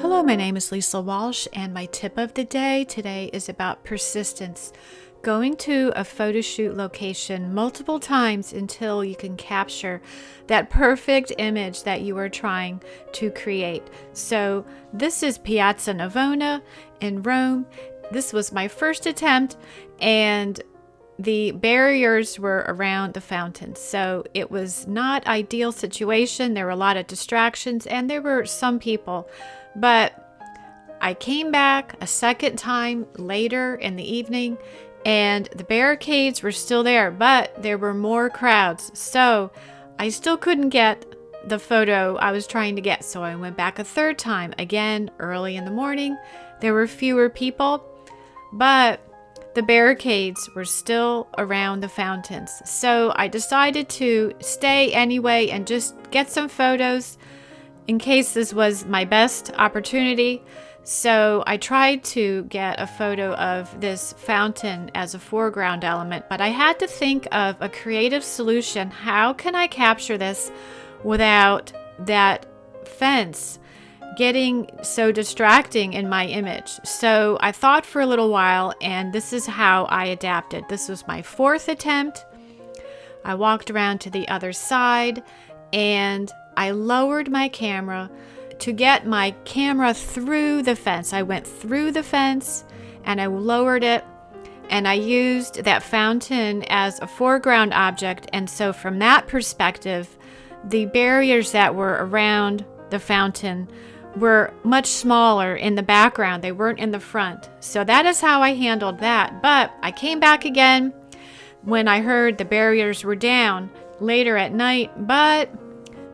Hello, my name is Liesl Walsh, and my tip of the day today is about persistence. Going to a photo shoot location multiple times until you can capture that perfect image that you are trying to create. So this is Piazza Navona in Rome. This was my first attempt, and the barriers were around the fountain. So it was not ideal situation. There were a lot of distractions, and there were some people. But I came back a second time later in the evening, and the barricades were still there, but there were more crowds. So I still couldn't get the photo I was trying to get. So I went back a third time, again, early in the morning. There were fewer people, but the barricades were still around the fountains. So I decided to stay anyway and just get some photos in case this was my best opportunity. So I tried to get a photo of this fountain as a foreground element, but I had to think of a creative solution. How can I capture this without that fence getting so distracting in my image? So I thought for a little while, and this is how I adapted. This was my fourth attempt. I walked around to the other side, and I lowered my camera to get my camera through the fence. I went through the fence and I lowered it, and I used that fountain as a foreground object. And so from that perspective, the barriers that were around the fountain were much smaller in the background. They weren't in the front. So that is how I handled that. But I came back again when I heard the barriers were down later at night, but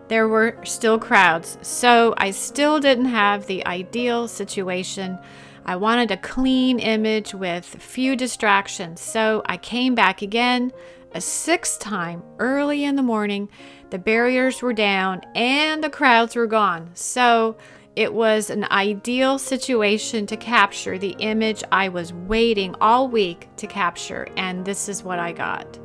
there were still crowds. So I still didn't have the ideal situation. I wanted a clean image with few distractions. So I came back again a sixth time early in the morning. The barriers were down and the crowds were gone. So it was an ideal situation to capture the image I was waiting all week to capture. And this is what I got.